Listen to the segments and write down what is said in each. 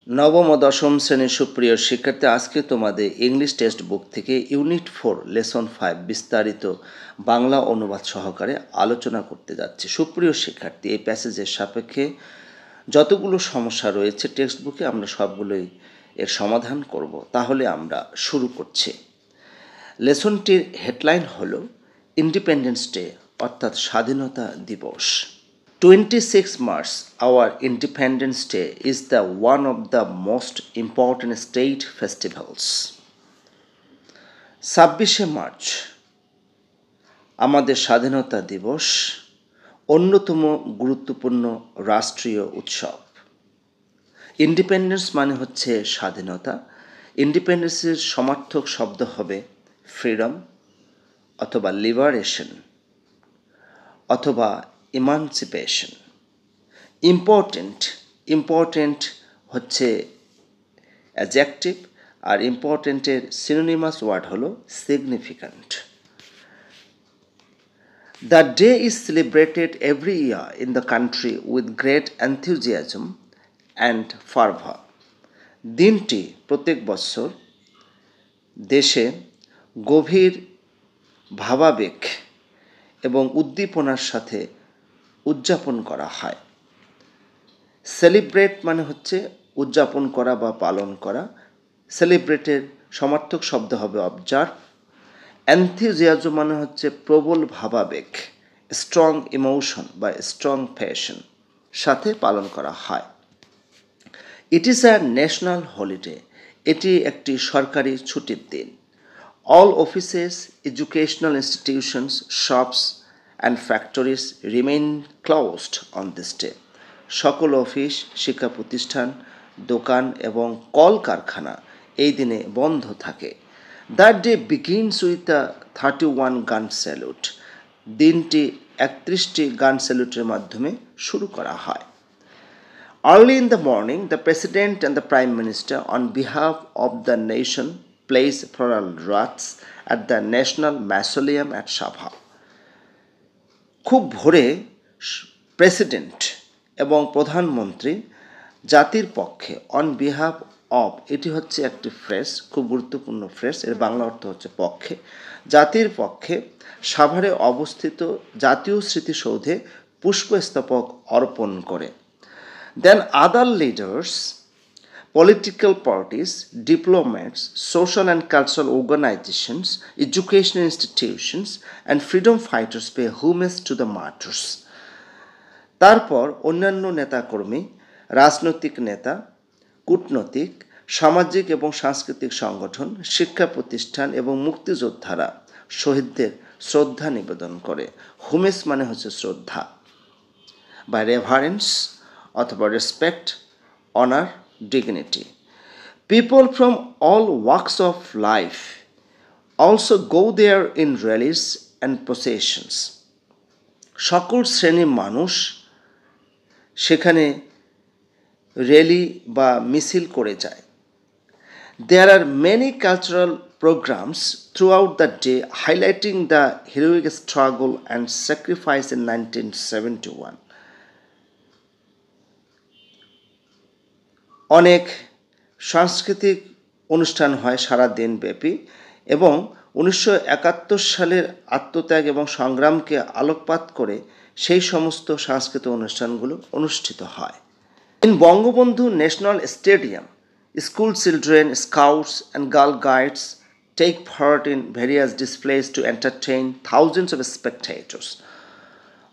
নবম ও দশম শ্রেণীর সুপ্রিয় শিক্ষার্থী, আজকে তোমাদের ইংলিশ টেক্সট বুক থেকে ইউনিট 4 লেসন 5 বিস্তারিত বাংলা অনুবাদ সহকারে আলোচনা করতে যাচ্ছি। সুপ্রিয় শিক্ষার্থী, এই প্যাসেজের সাপেক্ষে যতগুলো সমস্যা রয়েছে টেক্সট বুকে আমরা সবগুলোই এর সমাধান করব। তাহলে আমরা শুরু করছি। লেসনটির হেডলাইন হলো ইন্ডিপেন্ডেন্স ডে, অর্থাৎ স্বাধীনতা দিবস। 26 March, our Independence Day, is one of the most important state festivals. 26শে মার্চ আমাদের স্বাধীনতা দিবস, অন্যতম গুরুত্বপূর্ণ রাষ্ট্রীয় উৎসব। ইন্ডিপেন্ডেন্স মানে হচ্ছে স্বাধীনতা। ইন্ডিপেন্ডেন্সের সমার্থক শব্দ হবে ফ্রিডম অথবা লিবারেশন অথবা ইমানসিপেশন। ইম্পর্টেন্ট হচ্ছে অ্যাডজেক্টিভ, আর ইম্পর্টেন্টের সিনোনিমাস ওয়ার্ড হলো significant. The day is celebrated every year in the country with great enthusiasm and ফার্ভার। দিনটি প্রত্যেক বছর দেশে গভীর ভাবাবেগ এবং উদ্দীপনার সাথে উদযাপন করা হয়। সেলিব্রেট মানে হচ্ছে উদযাপন করা বা পালন করা। সেলিব্রেটের সমার্থক শব্দ হবে অবজার্ভ। এনথুজিয়াজম মানে হচ্ছে প্রবল ভাবাবেগ, স্ট্রং ইমোশন বা স্ট্রং প্যাশন সাথে পালন করা হয়। It is a national holiday, এটি একটি সরকারি ছুটির দিন। All offices, educational institutions, shops and factories remain closed on this day. সকল অফিস, শিক্ষা প্রতিষ্ঠান, দোকান এবং কলকারখানা এই দিনে বন্ধ থাকে। That day begins with the 31 গান স্যালুট। দিনটি 31টি গান স্যালুটের মাধ্যমে শুরু করা হয়। Early in the morning, the President and the Prime Minister, on behalf of the nation, place floral wreaths at the National Mausoleum at Sabha. খুব ভোরে প্রেসিডেন্ট এবং প্রধানমন্ত্রী জাতির পক্ষে, অন বিহাফ অফ, এটি হচ্ছে একটি ফ্রেজ, খুব গুরুত্বপূর্ণ ফ্রেজ, এর বাংলা অর্থ হচ্ছে পক্ষে, জাতির পক্ষে সাভারে অবস্থিত জাতীয় স্মৃতিসৌধে পুষ্পস্তবক অর্পণ করে। Then other leaders, political parties, diplomats, social and cultural organizations, educational institutions, and freedom fighters pay homage to the martyrs. তারপর অন্যান্য নেতাকর্মী, রাজনৈতিক নেতা, কূটনৈতিক, সামাজিক এবং সাংস্কৃতিক সংগঠন, শিক্ষা প্রতিষ্ঠান এবং মুক্তিযোদ্ধারা শহীদদের শ্রদ্ধা নিবেদন করে। হোমেজ মানে হচ্ছে শ্রদ্ধা বা রেভারেন্স অথবা respect, honour, dignity. People from all works of life also go there in rallies and processions. সকল শ্রেণীর মানুষ সেখানে র্যালি বা মিছিল করে যায়। There are many cultural programs throughout the day highlighting the heroic struggle and sacrifice in 1971। অনেক সাংস্কৃতিক অনুষ্ঠান হয় সারা দিনব্যাপী এবং 1971 সালের আত্মত্যাগ এবং সংগ্রামকে আলোকপাত করে সেই সমস্ত সাংস্কৃতিক অনুষ্ঠানগুলো অনুষ্ঠিত হয়। In Bangabandhu national stadium, school children, scouts and girl guides take part in various displays to entertain thousands of spectators.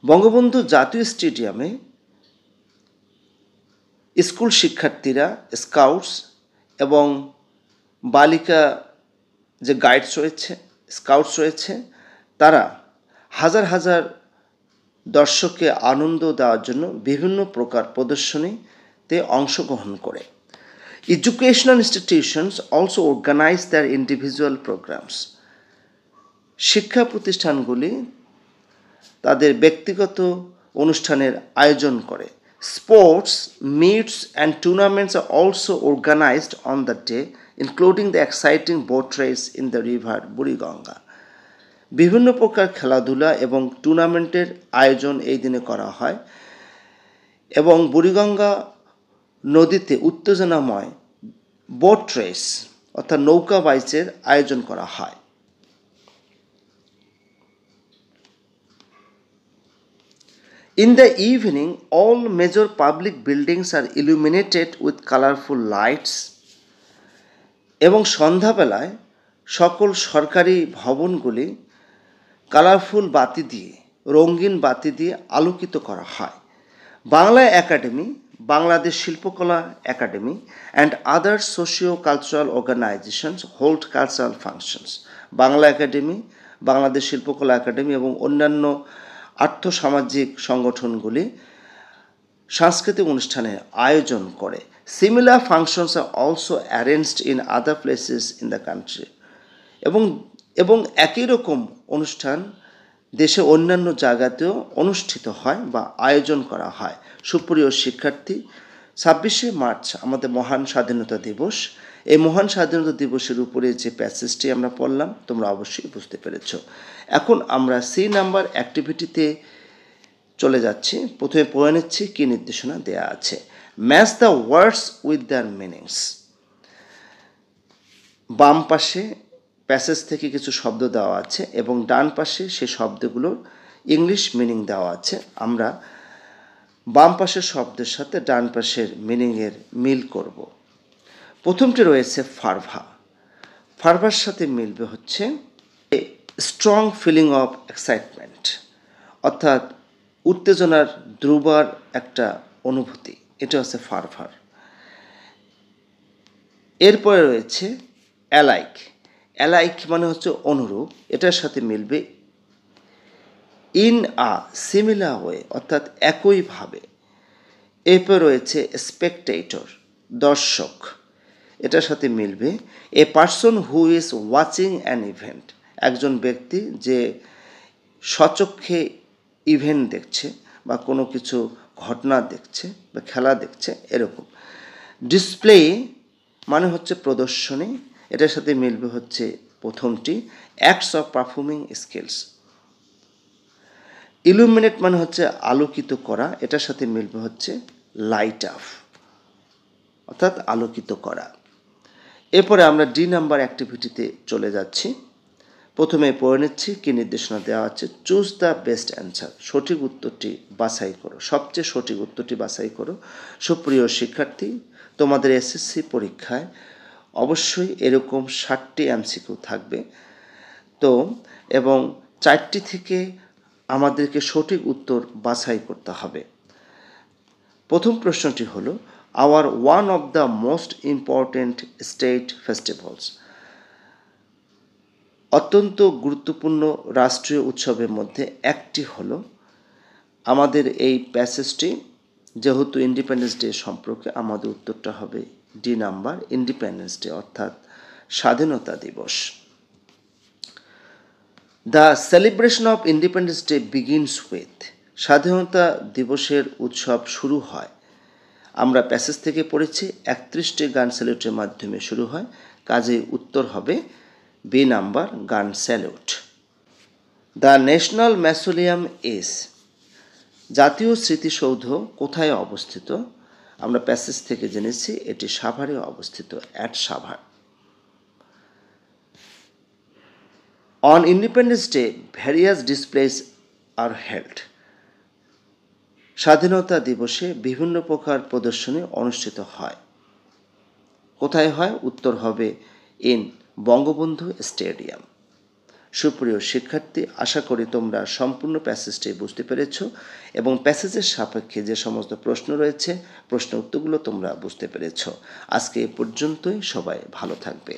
Bangabandhu জাতীয় স্টেডিয়ামে স্কুল শিক্ষার্থীরা, স্কাউটস এবং বালিকা যে গাইডস রয়েছে, স্কাউটস রয়েছে, তারা হাজার হাজার দর্শককে আনন্দ দেওয়ার জন্য বিভিন্ন প্রকার প্রদর্শনীতে অংশগ্রহণ করে। Educational institutions also organise their individual programmes. শিক্ষা প্রতিষ্ঠানগুলি তাদের ব্যক্তিগত অনুষ্ঠানের আয়োজন করে। Sports, meets and tournaments are also organized on the day, including the exciting boat race in the river Buriganga. বিভিন্ন প্রকার খেলাধুলা এবং টুর্নামেন্টের আয়োজন এই দিনে করা হয় এবং বুড়িগঙ্গা নদীতে উত্তেজনাময় বোট রেস অর্থাৎ নৌকা বাইচের আয়োজন করা হয়। In the evening, all major public buildings are illuminated with colorful lights. এবং সন্ধ্যাবেলায় সকল সরকারি ভবনগুলি কালারফুল বাতি দিয়ে, রঙিন বাতি দিয়ে আলোকিত করা হয়। Bangla Academy, Bangladesh Shilpakala Academy and other socio cultural organisations hold cultural functions. Bangla Academy, Bangladesh Shilpakala Academy এবং অন্যান্য আর্থসামাজিক সংগঠনগুলি সাংস্কৃতিক অনুষ্ঠানের আয়োজন করে। Similar functions are also arranged in other places in the country. এবং একই রকম অনুষ্ঠান দেশে অন্যান্য জায়গাতেও অনুষ্ঠিত হয় বা আয়োজন করা হয়। সুপ্রিয় শিক্ষার্থী, 26শে মার্চ আমাদের মহান স্বাধীনতা দিবস। এই মহান স্বাধীনতা দিবসের উপরে যে প্যাসেজটি আমরা পড়লাম তোমরা অবশ্যই বুঝতে পেরেছ। এখন আমরা সি নাম্বার অ্যাক্টিভিটিতে চলে যাচ্ছি। প্রথমে পড়ে নিচ্ছি কী নির্দেশনা দেয়া আছে। Match the words with their meanings. বাম পাশে প্যাসেজ থেকে কিছু শব্দ দেওয়া আছে এবং ডান পাশে সেই শব্দগুলোর ইংলিশ মিনিং দেওয়া আছে। আমরা বাম পাশের শব্দের সাথে ডান পাশের মিনিংয়ের মিল করব। প্রথমটি রয়েছে ফার্ভা। ফার্ভার সাথে মিলবে হচ্ছে a strong feeling of excitement, অর্থাৎ উত্তেজনার দ্রুবার একটা অনুভূতি, এটা হচ্ছে ফার্ভার। এরপরে রয়েছে অ্যালাইক। অ্যালাইক মানে হচ্ছে অনুরূপ, এটার সাথে মিলবে ইন আ সিমিলার ওয়ে, অর্থাৎ একইভাবে। এরপর রয়েছে স্পেকটেটর, দর্শক, এটার সাথে মিলবে a person who is watching an event, একজন ব্যক্তি যে স্বচক্ষে ইভেন্ট দেখছে বা কোনো কিছু ঘটনা দেখছে বা খেলা দেখছে এরকম। ডিসপ্লে মানে হচ্ছে প্রদর্শনী, এটার সাথে মিলবে হচ্ছে প্রথমটি acts of performing skills. Illuminate মানে হচ্ছে আলোকিত করা, এটার সাথে মিলবে হচ্ছে লাইট আপ, অর্থাৎ আলোকিত করা। এরপরে আমরা ডি নাম্বার অ্যাক্টিভিটিতে চলে যাচ্ছি। প্রথমে পড়ে নিচ্ছি কী নির্দেশনা দেওয়া আছে। চুজ দ্য বেস্ট অ্যান্সার, সঠিক উত্তরটি বাছাই করো, সবচেয়ে সঠিক উত্তরটি বাছাই করো। সুপ্রিয় শিক্ষার্থী, তোমাদের এসএসসি পরীক্ষায় অবশ্যই এরকম 60টি এমসিকিউ থাকবে তো, এবং 4টি থেকে আমাদেরকে সঠিক উত্তর বাছাই করতে হবে। প্রথম প্রশ্নটি হলো our one of the most important state festivals. অত্যন্ত গুরুত্বপূর্ণ রাষ্ট্রীয় উৎসবের মধ্যে একটি হলো, আমাদের এই প্যাসেজটি যেহেতু ইন্ডিপেন্ডেন্স ডে সম্পর্কে, আমাদের উত্তরটা হবে ডি নাম্বার, ইন্ডিপেন্ডেন্স ডে অর্থাৎ স্বাধীনতা দিবস। The celebration of independence day begins with, স্বাধীনতা দিবসের উৎসব শুরু হয়, আমরা প্যাসেজ থেকে পড়েছি 31টি গান স্যালুটের মাধ্যমে শুরু হয়, কাজেই উত্তর হবে বি নাম্বার, গান স্যালুট। দ্য ন্যাশনাল ম্যাসোলিয়াম ইজ, জাতীয় স্মৃতিসৌধ কোথায় অবস্থিত, আমরা প্যাসেজ থেকে জেনেছি এটি সাভারে অবস্থিত, at Savar. On Independence Day various displays are held, স্বাধীনতা দিবসে বিভিন্ন প্রকার প্রদর্শনী অনুষ্ঠিত হয়, কোথায় হয়, উত্তর হবে ইন বঙ্গবন্ধু স্টেডিয়াম। সুপ্রিয় শিক্ষার্থী, আশা করি তোমরা সম্পূর্ণ প্যাসেজটি বুঝতে পেরেছ এবং প্যাসেজের সাপেক্ষে যে সমস্ত প্রশ্ন রয়েছে প্রশ্ন উত্তরগুলো তোমরা বুঝতে পেরেছ। আজকে এ পর্যন্তই, সবাই ভালো থাকবে।